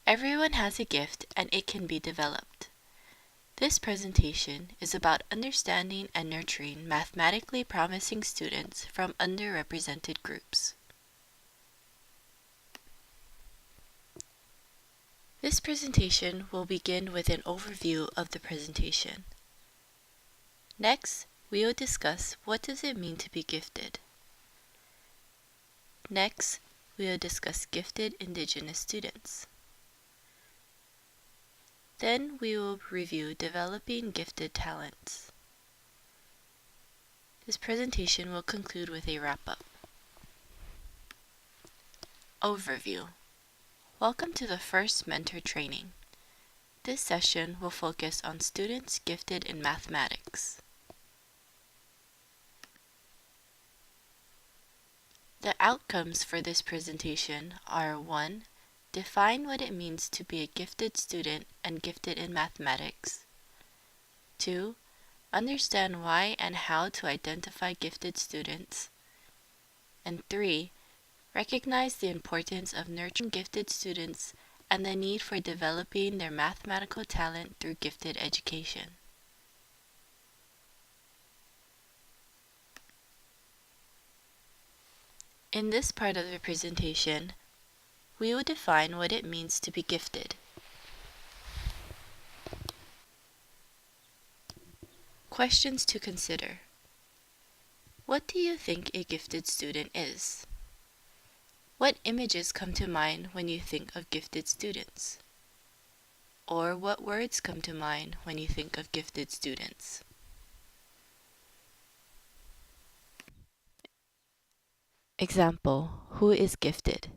Everyone has a gift and it can be developed. This presentation is about understanding and nurturing mathematically promising students from underrepresented groups. This presentation will begin with an overview of the presentation. Next, we will discuss what does it mean to be gifted. Next, we will discuss gifted Indigenous students. Then we will review developing gifted talents. This presentation will conclude with a wrap-up. Overview. Welcome to the first mentor training. This session will focus on students gifted in mathematics. The outcomes for this presentation are 1. Define what it means to be a gifted student and gifted in mathematics. 2. Understand why and how to identify gifted students. And 3. Recognize the importance of nurturing gifted students and the need for developing their mathematical talent through gifted education. In this part of the presentation, we will define what it means to be gifted. Questions to consider. What do you think a gifted student is? What images come to mind when you think of gifted students? Or what words come to mind when you think of gifted students? Example, who is gifted?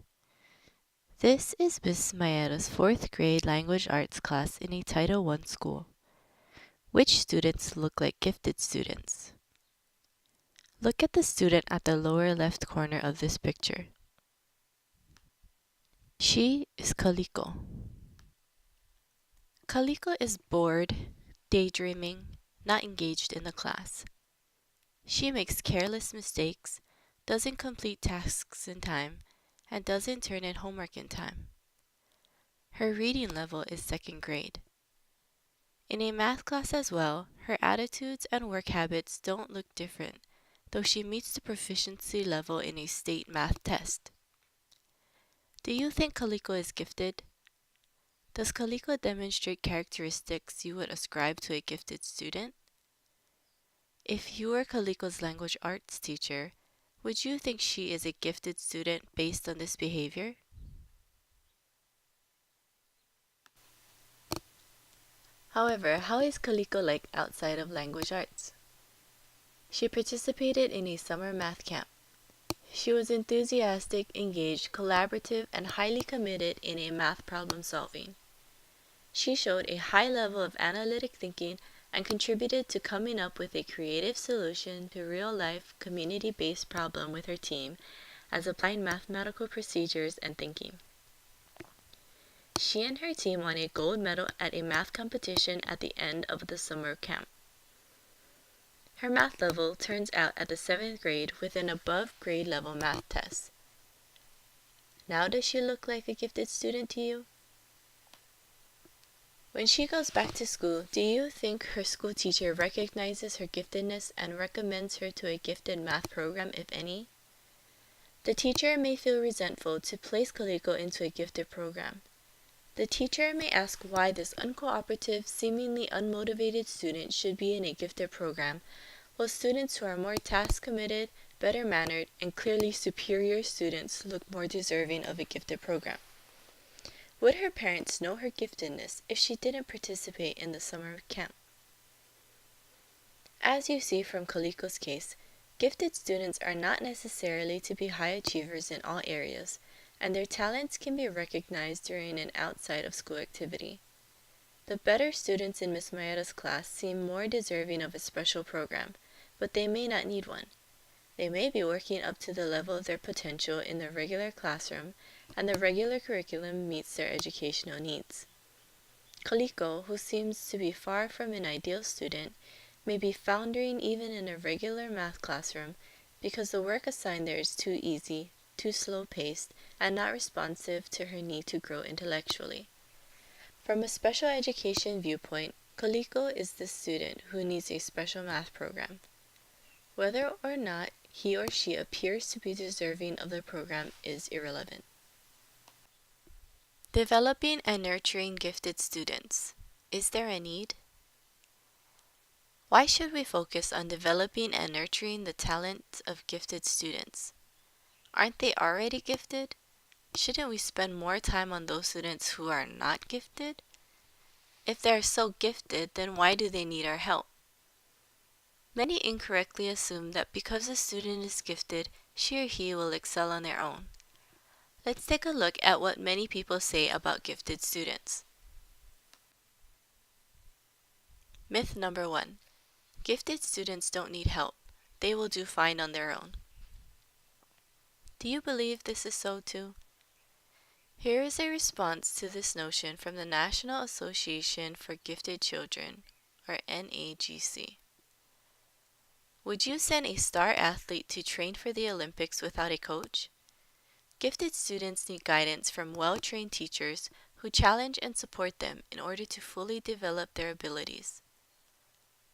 This is Ms. Maera's 4th grade language arts class in a Title I school. Which students look like gifted students? Look at the student at the lower left corner of this picture. She is Kaliko. Kaliko is bored, daydreaming, not engaged in the class. She makes careless mistakes, doesn't complete tasks in time, and doesn't turn in homework in time. Her reading level is 2nd grade. In a math class as well, her attitudes and work habits don't look different, though she meets the proficiency level in a state math test. Do you think Kaliko is gifted? Does Kaliko demonstrate characteristics you would ascribe to a gifted student? If you were Kaliko's language arts teacher, would you think she is a gifted student based on this behavior? However, how is Kaliko like outside of language arts? She participated in a summer math camp. She was enthusiastic, engaged, collaborative, and highly committed in a math problem solving. She showed a high level of analytic thinking and contributed to coming up with a creative solution to real-life, community-based problem with her team as applying mathematical procedures and thinking. She and her team won a gold medal at a math competition at the end of the summer camp. Her math level turns out at the 7th grade with an above grade level math test. Now does she look like a gifted student to you? When she goes back to school, do you think her school teacher recognizes her giftedness and recommends her to a gifted math program, if any? The teacher may feel resentful to place Kaliko into a gifted program. The teacher may ask why this uncooperative, seemingly unmotivated student should be in a gifted program, while students who are more task-committed, better-mannered, and clearly superior students look more deserving of a gifted program. Would her parents know her giftedness if she didn't participate in the summer camp? As you see from Kaliko's case, gifted students are not necessarily to be high achievers in all areas, and their talents can be recognized during an outside-of-school activity. The better students in Ms. Maera's class seem more deserving of a special program, but they may not need one. They may be working up to the level of their potential in the regular classroom, and the regular curriculum meets their educational needs. Kaliko, who seems to be far from an ideal student, may be foundering even in a regular math classroom because the work assigned there is too easy, too slow-paced, and not responsive to her need to grow intellectually. From a special education viewpoint, Coleco is the student who needs a special math program. Whether or not he or she appears to be deserving of the program is irrelevant. Developing and nurturing gifted students. Is there a need? Why should we focus on developing and nurturing the talents of gifted students? Aren't they already gifted? Shouldn't we spend more time on those students who are not gifted? If they are so gifted, then why do they need our help? Many incorrectly assume that because a student is gifted, she or he will excel on their own. Let's take a look at what many people say about gifted students. Myth number 1. Gifted students don't need help. They will do fine on their own. Do you believe this is so too? Here is a response to this notion from the National Association for Gifted Children, or NAGC. Would you send a star athlete to train for the Olympics without a coach? Gifted students need guidance from well-trained teachers who challenge and support them in order to fully develop their abilities.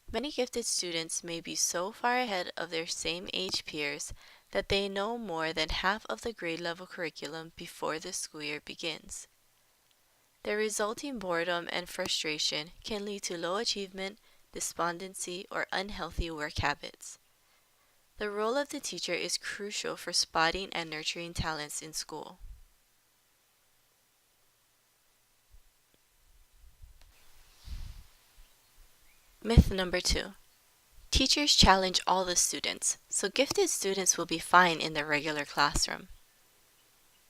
Many gifted students may be so far ahead of their same age peers that they know more than half of the grade level curriculum before the school year begins. Their resulting boredom and frustration can lead to low achievement, despondency, or unhealthy work habits. The role of the teacher is crucial for spotting and nurturing talents in school. Myth number 2. Teachers challenge all the students, so gifted students will be fine in the regular classroom.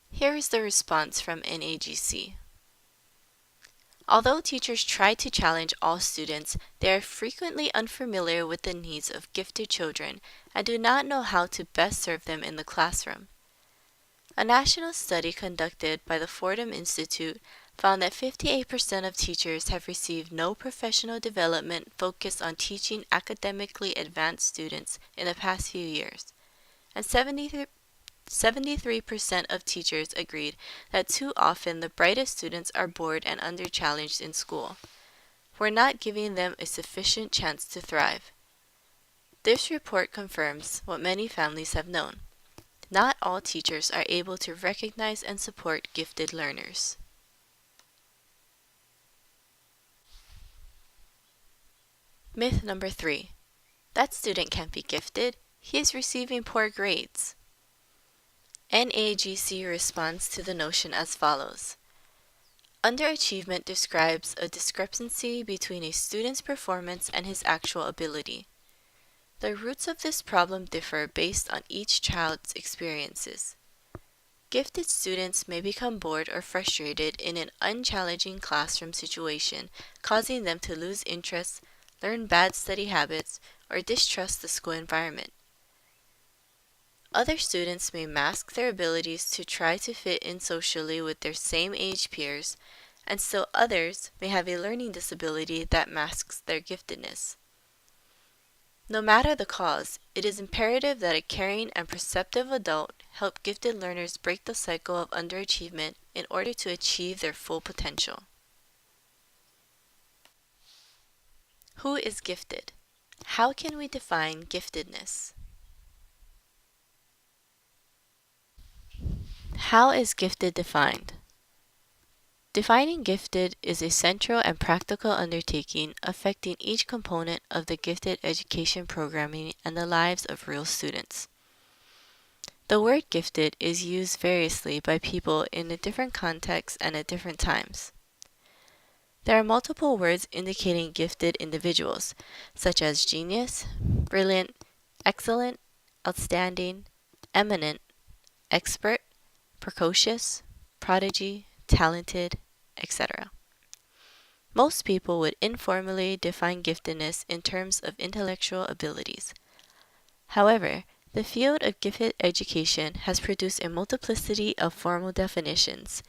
Here is the response from NAGC. Although teachers try to challenge all students, they are frequently unfamiliar with the needs of gifted children and do not know how to best serve them in the classroom. A national study conducted by the Fordham Institute found that 58% of teachers have received no professional development focused on teaching academically advanced students in the past few years, and 73% of teachers agreed that too often the brightest students are bored and under-challenged in school. We're not giving them a sufficient chance to thrive. This report confirms what many families have known. Not all teachers are able to recognize and support gifted learners. Myth number 3. That student can't be gifted. He is receiving poor grades. NAGC responds to the notion as follows. Underachievement describes a discrepancy between a student's performance and his actual ability. The roots of this problem differ based on each child's experiences. Gifted students may become bored or frustrated in an unchallenging classroom situation, causing them to lose interest, learn bad study habits, or distrust the school environment. Other students may mask their abilities to try to fit in socially with their same age peers, and still others may have a learning disability that masks their giftedness. No matter the cause, it is imperative that a caring and perceptive adult help gifted learners break the cycle of underachievement in order to achieve their full potential. Who is gifted? How can we define giftedness? How is gifted defined? Defining gifted is a central and practical undertaking affecting each component of the gifted education programming and the lives of real students. The word gifted is used variously by people in a different contexts and at different times. There are multiple words indicating gifted individuals, such as genius, brilliant, excellent, outstanding, eminent, expert, precocious, prodigy, talented, etc. Most people would informally define giftedness in terms of intellectual abilities. However, the field of gifted education has produced a multiplicity of formal definitions,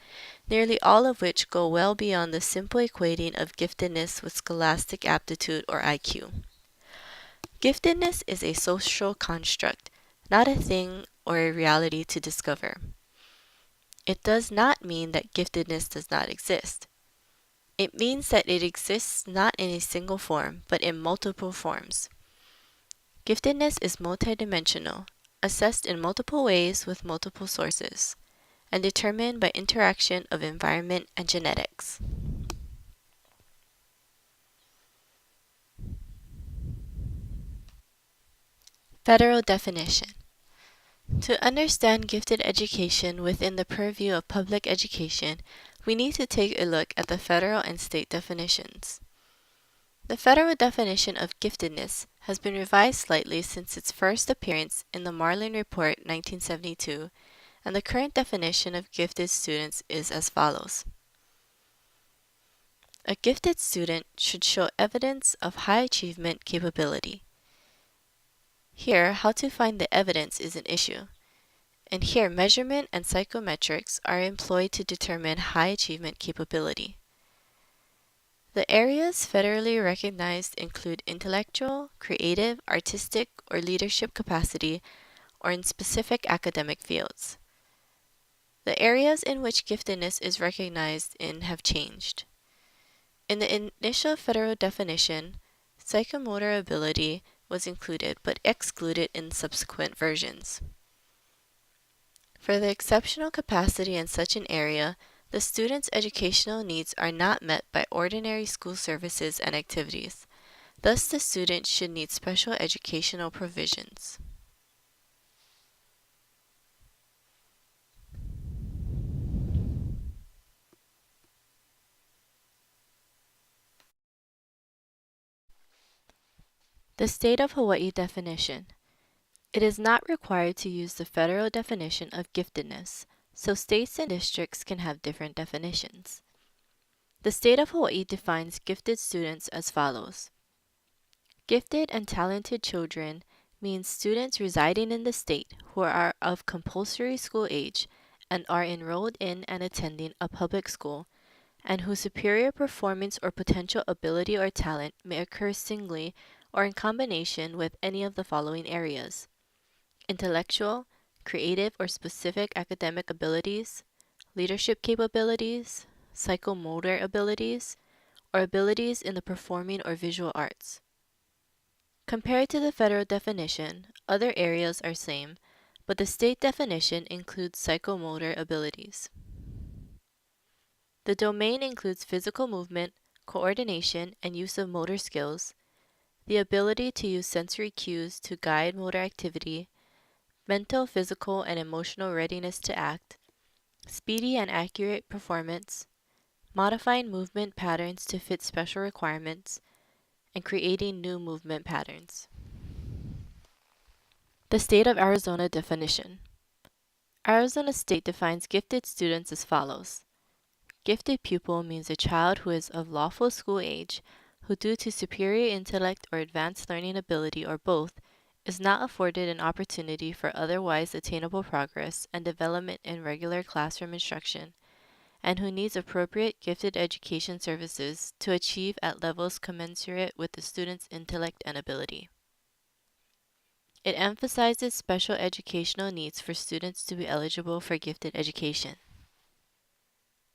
nearly all of which go well beyond the simple equating of giftedness with scholastic aptitude or IQ. Giftedness is a social construct, not a thing or a reality to discover. It does not mean that giftedness does not exist. It means that it exists not in a single form, but in multiple forms. Giftedness is multidimensional, assessed in multiple ways with multiple sources, and determined by interaction of environment and genetics. Federal definition. To understand gifted education within the purview of public education, we need to take a look at the federal and state definitions. The federal definition of giftedness has been revised slightly since its first appearance in the Marlin Report 1972, and the current definition of gifted students is as follows. A gifted student should show evidence of high achievement capability. Here, how to find the evidence is an issue, and here measurement and psychometrics are employed to determine high achievement capability. The areas federally recognized include intellectual, creative, artistic, or leadership capacity, or in specific academic fields. The areas in which giftedness is recognized in have changed. In the initial federal definition, psychomotor ability was included but excluded in subsequent versions. For the exceptional capacity in such an area, the student's educational needs are not met by ordinary school services and activities. Thus, the student should need special educational provisions. The State of Hawaii definition. It is not required to use the federal definition of giftedness, so states and districts can have different definitions. The State of Hawaii defines gifted students as follows. Gifted and talented children means students residing in the state who are of compulsory school age and are enrolled in and attending a public school, and whose superior performance or potential ability or talent may occur singly or in combination with any of the following areas: intellectual, creative or specific academic abilities, leadership capabilities, psychomotor abilities, or abilities in the performing or visual arts. Compared to the federal definition, other areas are same, but the state definition includes psychomotor abilities. The domain includes physical movement, coordination, and use of motor skills, the ability to use sensory cues to guide motor activity, mental, physical, and emotional readiness to act, speedy and accurate performance, modifying movement patterns to fit special requirements, and creating new movement patterns. The State of Arizona definition. Arizona State defines gifted students as follows. Gifted pupil means a child who is of lawful school age, who due to superior intellect or advanced learning ability or both, is not afforded an opportunity for otherwise attainable progress and development in regular classroom instruction, and who needs appropriate gifted education services to achieve at levels commensurate with the student's intellect and ability. It emphasizes special educational needs for students to be eligible for gifted education.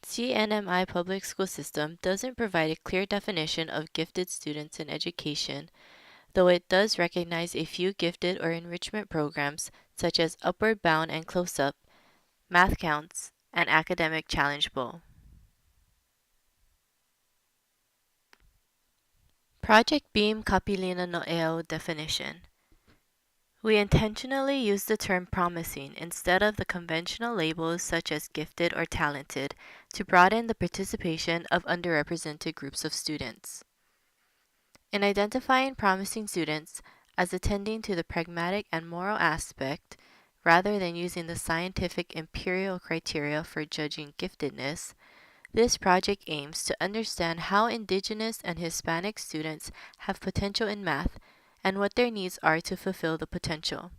CNMI public school system doesn't provide a clear definition of gifted students in education, though it does recognize a few gifted or enrichment programs such as Upward Bound and Close Up, Math Counts, and Academic Challenge Bowl. Project Beam Kapilina no Eo definition. We intentionally use the term promising instead of the conventional labels such as gifted or talented to broaden the participation of underrepresented groups of students. In identifying promising students as attending to the pragmatic and moral aspect, rather than using the scientific imperial criteria for judging giftedness, this project aims to understand how Indigenous and Hispanic students have potential in math and what their needs are to fulfill the potential.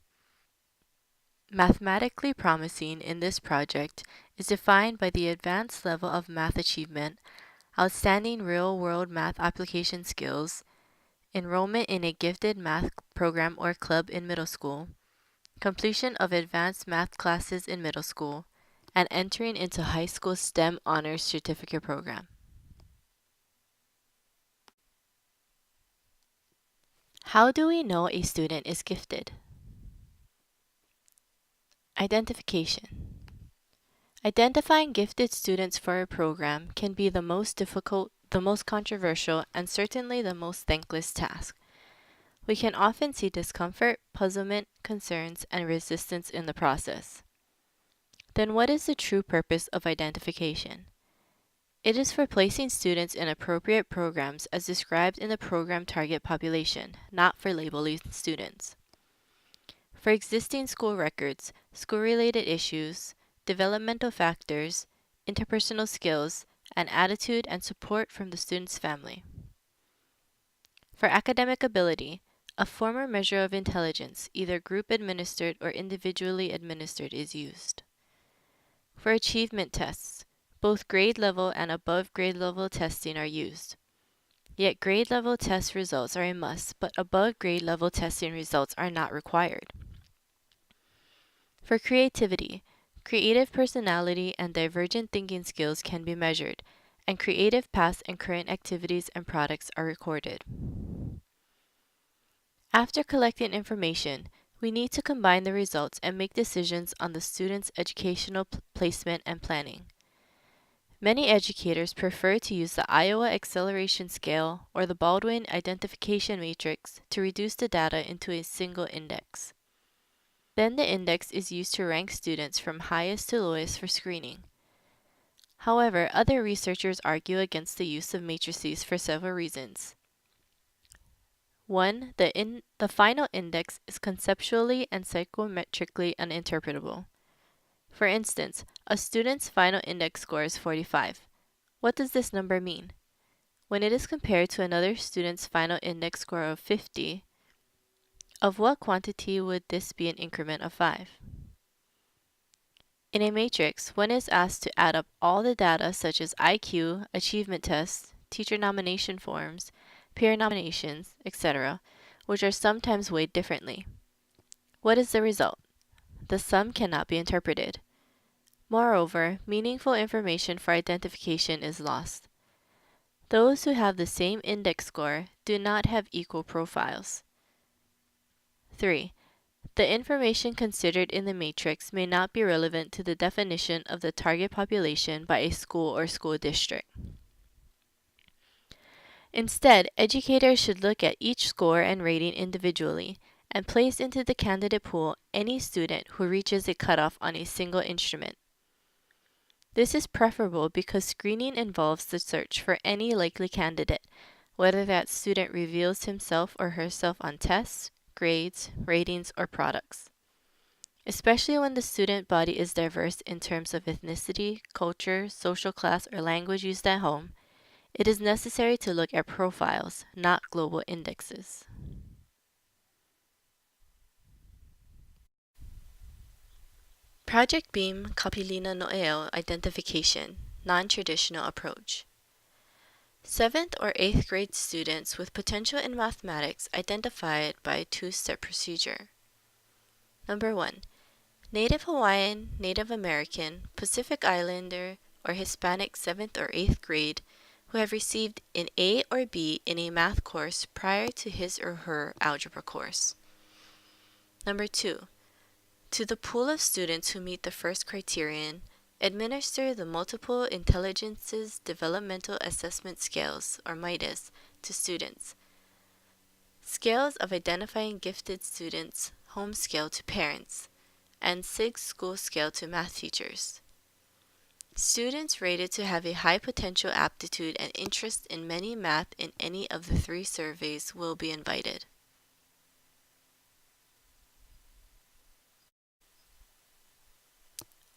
Mathematically promising in this project is defined by the advanced level of math achievement, outstanding real-world math application skills, enrollment in a gifted math program or club in middle school, completion of advanced math classes in middle school, and entering into high school STEM honors certificate program. How do we know a student is gifted? Identification. Identifying gifted students for a program can be the most difficult, the most controversial, and certainly the most thankless task. We can often see discomfort, puzzlement, concerns, and resistance in the process. Then what is the true purpose of identification? It is for placing students in appropriate programs as described in the program target population, not for labeling students. For existing school records, school-related issues, developmental factors, interpersonal skills, and attitude and support from the student's family. For academic ability, a former measure of intelligence, either group administered or individually administered, is used. For achievement tests, both grade level and above grade level testing are used. Yet grade level test results are a must, but above grade level testing results are not required. For creativity, creative personality and divergent thinking skills can be measured, and creative past and current activities and products are recorded. After collecting information, we need to combine the results and make decisions on the student's educational placement and planning. Many educators prefer to use the Iowa Acceleration Scale or the Baldwin Identification Matrix to reduce the data into a single index. Then the index is used to rank students from highest to lowest for screening. However, other researchers argue against the use of matrices for several reasons. One, the final index is conceptually and psychometrically uninterpretable. For instance, a student's final index score is 45. What does this number mean? When it is compared to another student's final index score of 50, of what quantity would this be an increment of 5? In a matrix, one is asked to add up all the data such as IQ, achievement tests, teacher nomination forms, peer nominations, etc., which are sometimes weighed differently. What is the result? The sum cannot be interpreted. Moreover, meaningful information for identification is lost. Those who have the same index score do not have equal profiles. 3. The information considered in the matrix may not be relevant to the definition of the target population by a school or school district. Instead, educators should look at each score and rating individually and place into the candidate pool any student who reaches a cutoff on a single instrument. This is preferable because screening involves the search for any likely candidate, whether that student reveals himself or herself on tests, grades, ratings, or products. Especially when the student body is diverse in terms of ethnicity, culture, social class, or language used at home, it is necessary to look at profiles, not global indexes. Project BEAM Kapilina Noeo Identification, Non-Traditional Approach. 7th or 8th grade students with potential in mathematics identified by a two-step procedure. Number 1. Native Hawaiian, Native American, Pacific Islander, or Hispanic 7th or 8th grade who have received an A or B in a math course prior to his or her algebra course. Number 2. To the pool of students who meet the first criterion, administer the Multiple Intelligences Developmental Assessment Scales, or MIDAS, to students. Scales of Identifying Gifted Students, Home Scale to parents, and SIG School Scale to math teachers. Students rated to have a high potential aptitude and interest in many math in any of the 3 surveys will be invited.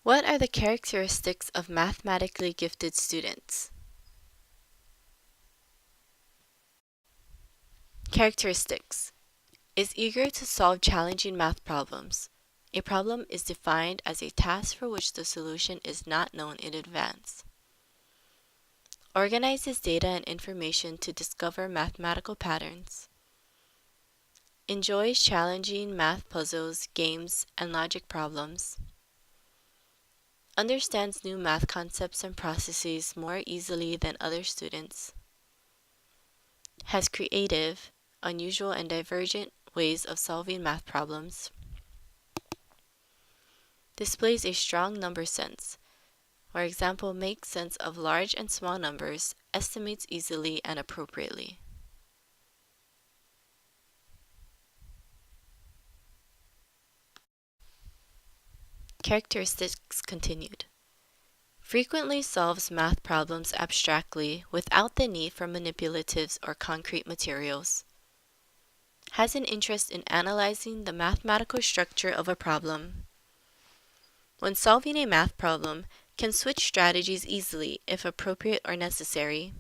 What are the characteristics of mathematically gifted students? Characteristics: is eager to solve challenging math problems. A problem is defined as a task for which the solution is not known in advance. Organizes data and information to discover mathematical patterns. Enjoys challenging math puzzles, games, and logic problems. Understands new math concepts and processes more easily than other students. Has creative, unusual and divergent ways of solving math problems, displays a strong number sense. For example, makes sense of large and small numbers, estimates easily and appropriately. Characteristics continued. Frequently solves math problems abstractly without the need for manipulatives or concrete materials. Has an interest in analyzing the mathematical structure of a problem. When solving a math problem, can switch strategies easily if appropriate or necessary.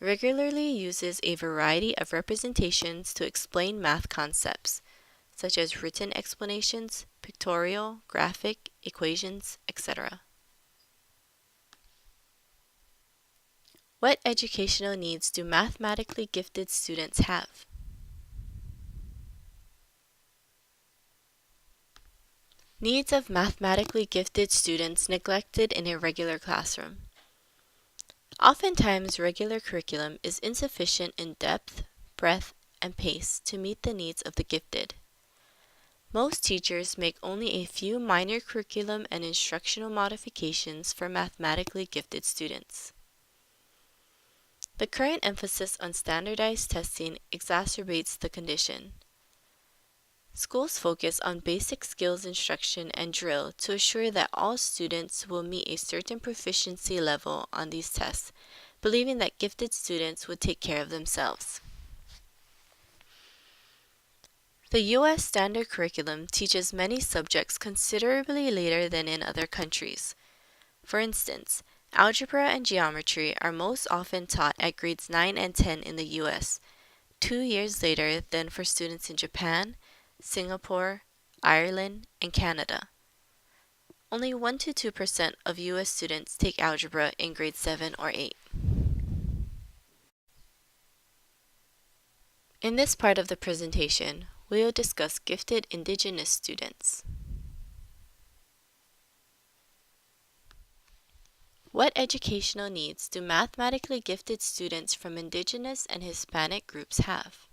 Regularly uses a variety of representations to explain math concepts, such as written explanations, pictorial, graphic, equations, etc. What educational needs do mathematically gifted students have? Needs of mathematically gifted students neglected in a regular classroom. Oftentimes, regular curriculum is insufficient in depth, breadth, and pace to meet the needs of the gifted. Most teachers make only a few minor curriculum and instructional modifications for mathematically gifted students. The current emphasis on standardized testing exacerbates the condition. Schools focus on basic skills instruction and drill to assure that all students will meet a certain proficiency level on these tests, believing that gifted students would take care of themselves. The U.S. standard curriculum teaches many subjects considerably later than in other countries. For instance, algebra and geometry are most often taught at grades 9 and 10 in the U.S., 2 years later than for students in Japan, Singapore, Ireland, and Canada. Only 1 to 2% of U.S. students take algebra in grade 7 or 8. In this part of the presentation, we will discuss gifted Indigenous students. What educational needs do mathematically gifted students from Indigenous and Hispanic groups have?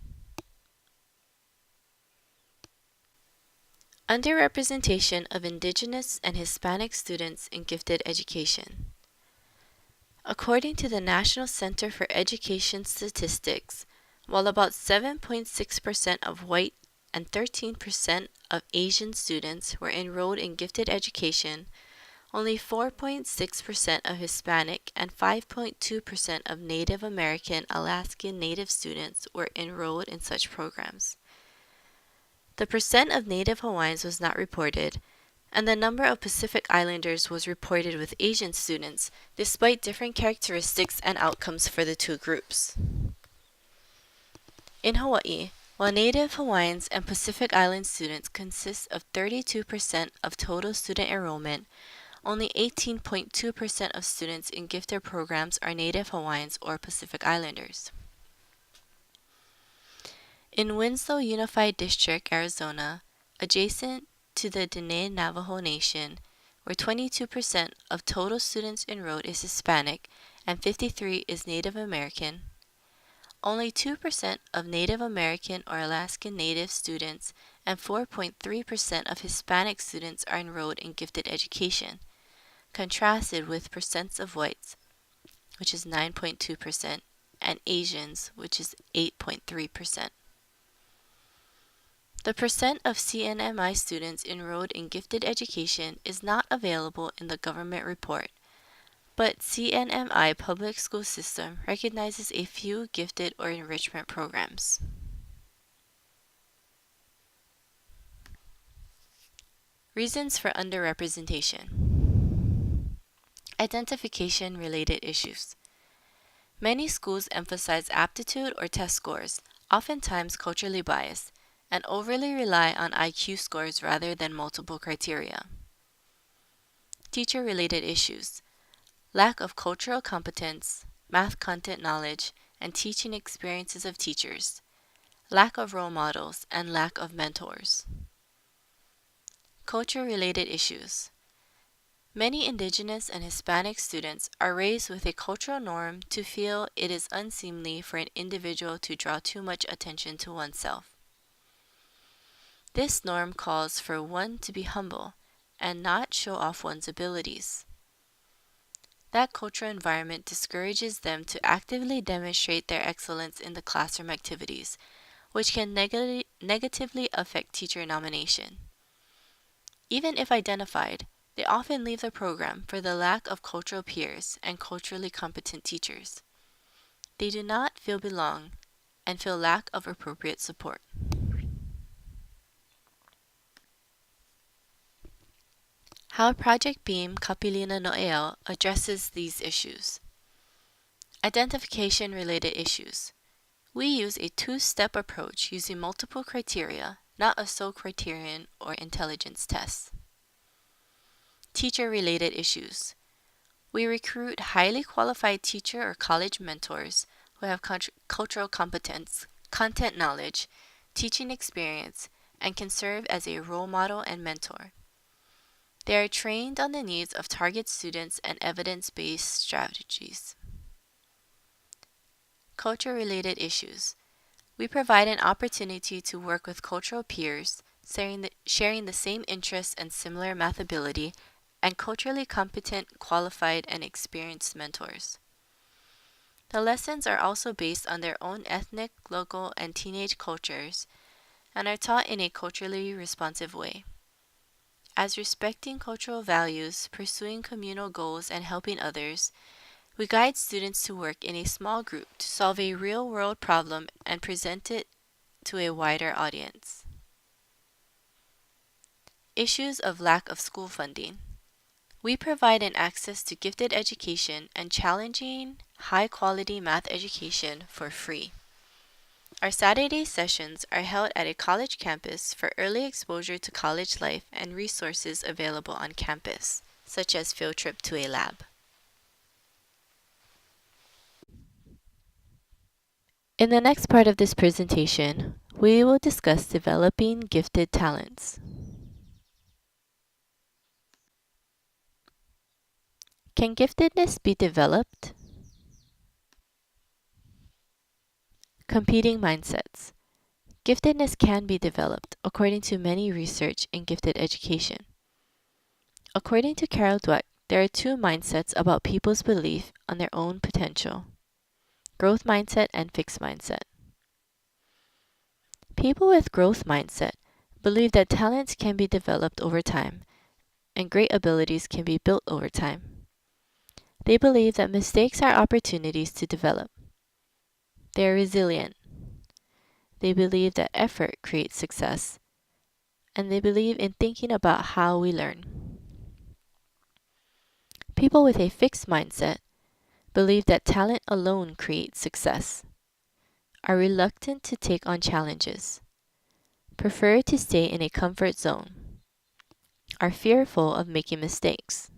Underrepresentation of Indigenous and Hispanic students in gifted education. According to the National Center for Education Statistics, while about 7.6% of white and 13% of Asian students were enrolled in gifted education, only 4.6% of Hispanic and 5.2% of Native American Alaskan Native students were enrolled in such programs. The percent of Native Hawaiians was not reported, and the number of Pacific Islanders was reported with Asian students, despite different characteristics and outcomes for the two groups. In Hawaii, while Native Hawaiians and Pacific Island students consist of 32% of total student enrollment, only 18.2% of students in gifted programs are Native Hawaiians or Pacific Islanders. In Winslow Unified District, Arizona, adjacent to the Diné Navajo Nation, where 22% of total students enrolled is Hispanic and 53% is Native American, only 2% of Native American or Alaskan Native students and 4.3% of Hispanic students are enrolled in gifted education, contrasted with percents of whites, which is 9.2%, and Asians, which is 8.3%. The percent of CNMI students enrolled in gifted education is not available in the government report, but CNMI public school system recognizes a few gifted or enrichment programs. Reasons for underrepresentation. Identification-related issues. Many schools emphasize aptitude or test scores, oftentimes culturally biased, and overly rely on IQ scores rather than multiple criteria. Teacher-related issues. Lack of cultural competence, math content knowledge, and teaching experiences of teachers. Lack of role models and lack of mentors. Culture-related issues. Many Indigenous and Hispanic students are raised with a cultural norm to feel it is unseemly for an individual to draw too much attention to oneself. This norm calls for one to be humble and not show off one's abilities. That cultural environment discourages them to actively demonstrate their excellence in the classroom activities, which can negatively affect teacher nomination. Even if identified, they often leave the program for the lack of cultural peers and culturally competent teachers. They do not feel belong and feel lack of appropriate support. How Project Beam Kapilina No'eo addresses these issues. Identification-related issues. We use a two-step approach using multiple criteria, not a sole criterion or intelligence test. Teacher-related issues. We recruit highly qualified teacher or college mentors who have cultural competence, content knowledge, teaching experience, and can serve as a role model and mentor. They are trained on the needs of target students and evidence-based strategies. Culture-related issues. We provide an opportunity to work with cultural peers, sharing the same interests and similar math ability, and culturally competent, qualified, and experienced mentors. The lessons are also based on their own ethnic, local, and teenage cultures, and are taught in a culturally responsive way. As respecting cultural values, pursuing communal goals, and helping others, we guide students to work in a small group to solve a real-world problem and present it to a wider audience. Issues of lack of school funding. We provide an access to gifted education and challenging, high-quality math education for free. Our Saturday sessions are held at a college campus for early exposure to college life and resources available on campus, such as field trip to a lab. In the next part of this presentation, we will discuss developing gifted talents. Can giftedness be developed? Competing mindsets. Giftedness can be developed according to many research in gifted education. According to Carol Dweck, there are two mindsets about people's belief on their own potential: growth mindset and fixed mindset. People with growth mindset believe that talents can be developed over time and great abilities can be built over time. They believe that mistakes are opportunities to develop. They are resilient. They believe that effort creates success, and they believe in thinking about how we learn. People with a fixed mindset believe that talent alone creates success, are reluctant to take on challenges, prefer to stay in a comfort zone, are fearful of making mistakes,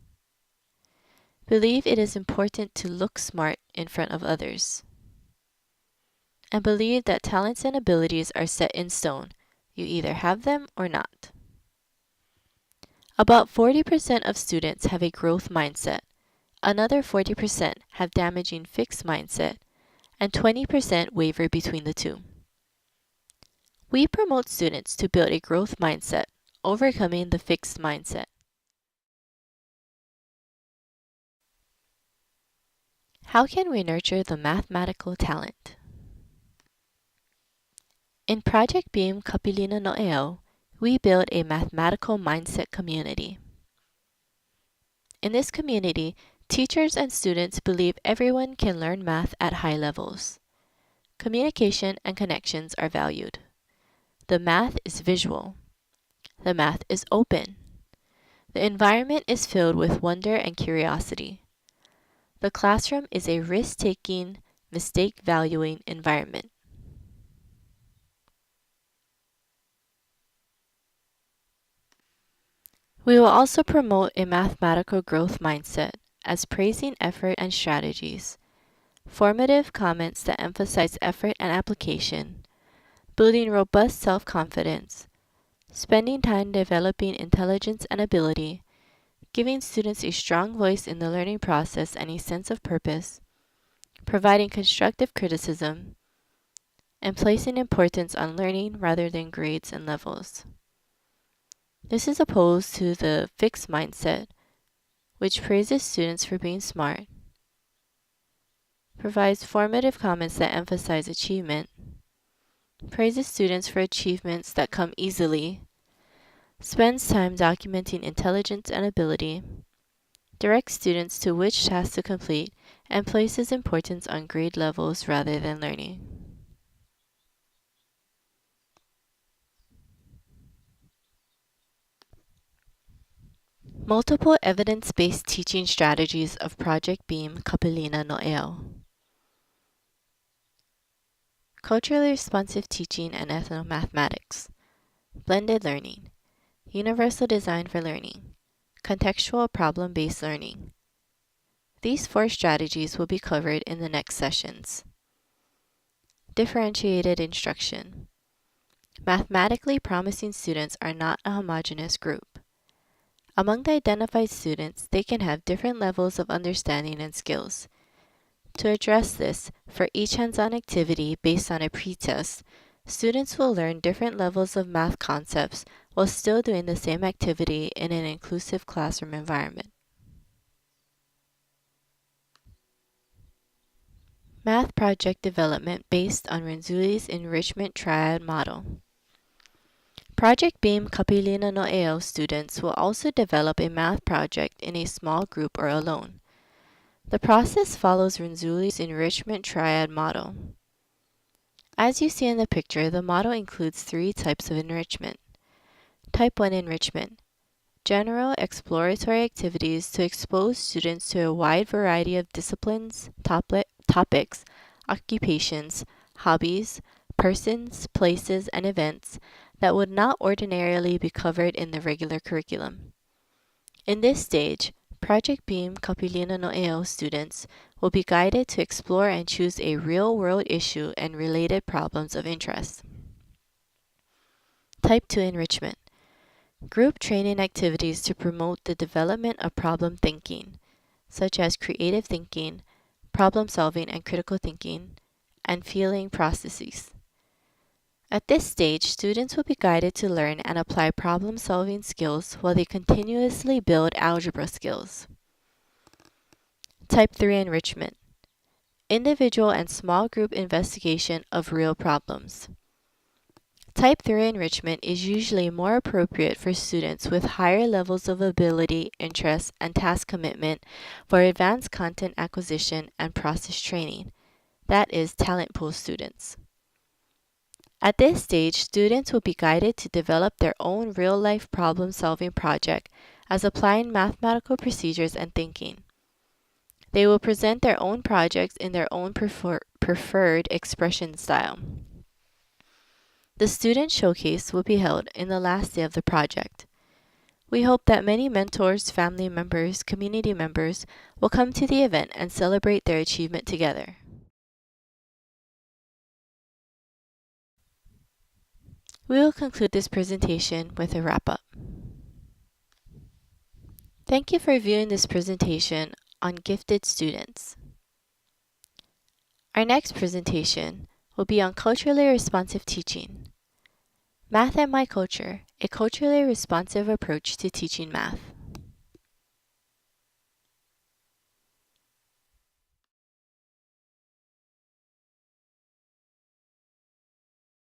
believe it is important to look smart in front of others, and believe that talents and abilities are set in stone. You either have them or not. About 40% of students have a growth mindset, another 40% have damaging fixed mindset, and 20% waver between the two. We promote students to build a growth mindset, overcoming the fixed mindset. How can we nurture the mathematical talent? In Project Beam Kapilina No'eo, we build a mathematical mindset community. In this community, teachers and students believe everyone can learn math at high levels. Communication and connections are valued. The math is visual. The math is open. The environment is filled with wonder and curiosity. The classroom is a risk-taking, mistake-valuing environment. We will also promote a mathematical growth mindset as praising effort and strategies, formative comments that emphasize effort and application, building robust self-confidence, spending time developing intelligence and ability, giving students a strong voice in the learning process and a sense of purpose, providing constructive criticism, and placing importance on learning rather than grades and levels. This is opposed to the fixed mindset, which praises students for being smart, provides formative comments that emphasize achievement, praises students for achievements that come easily, spends time documenting intelligence and ability, directs students to which tasks to complete, and places importance on grade levels rather than learning. Multiple evidence-based teaching strategies of Project Beam Kapilina No'eo. Culturally responsive teaching and ethnomathematics. Blended learning. Universal design for learning. Contextual problem-based learning. These 4 strategies will be covered in the next sessions. Differentiated instruction. Mathematically promising students are not a homogeneous group. Among the identified students, they can have different levels of understanding and skills. To address this, for each hands-on activity based on a pretest, students will learn different levels of math concepts while still doing the same activity in an inclusive classroom environment. Math project development based on Renzulli's enrichment triad model. Project Beam Kapilina No'eo students will also develop a math project in a small group or alone. The process follows Renzulli's enrichment triad model. As you see in the picture, the model includes 3 types of enrichment. Type 1 enrichment. General exploratory activities to expose students to a wide variety of disciplines, topics, occupations, hobbies, persons, places, and events that would not ordinarily be covered in the regular curriculum. In this stage, Project Beam Kapilina No'eo students will be guided to explore and choose a real-world issue and related problems of interest. Type 2 enrichment. Group training activities to promote the development of problem thinking, such as creative thinking, problem solving and critical thinking, and feeling processes. At this stage, students will be guided to learn and apply problem-solving skills while they continuously build algebra skills. Type 3 enrichment. Individual and small group investigation of real problems. Type 3 enrichment is usually more appropriate for students with higher levels of ability, interest, and task commitment for advanced content acquisition and process training, that is, talent pool students. At this stage, students will be guided to develop their own real-life problem-solving project as applying mathematical procedures and thinking. They will present their own projects in their own preferred expression style. The student showcase will be held in the last day of the project. We hope that many mentors, family members, community members will come to the event and celebrate their achievement together. We will conclude this presentation with a wrap-up. Thank you for viewing this presentation on gifted students. Our next presentation will be on culturally responsive teaching. Math and My Culture, a culturally responsive approach to teaching math.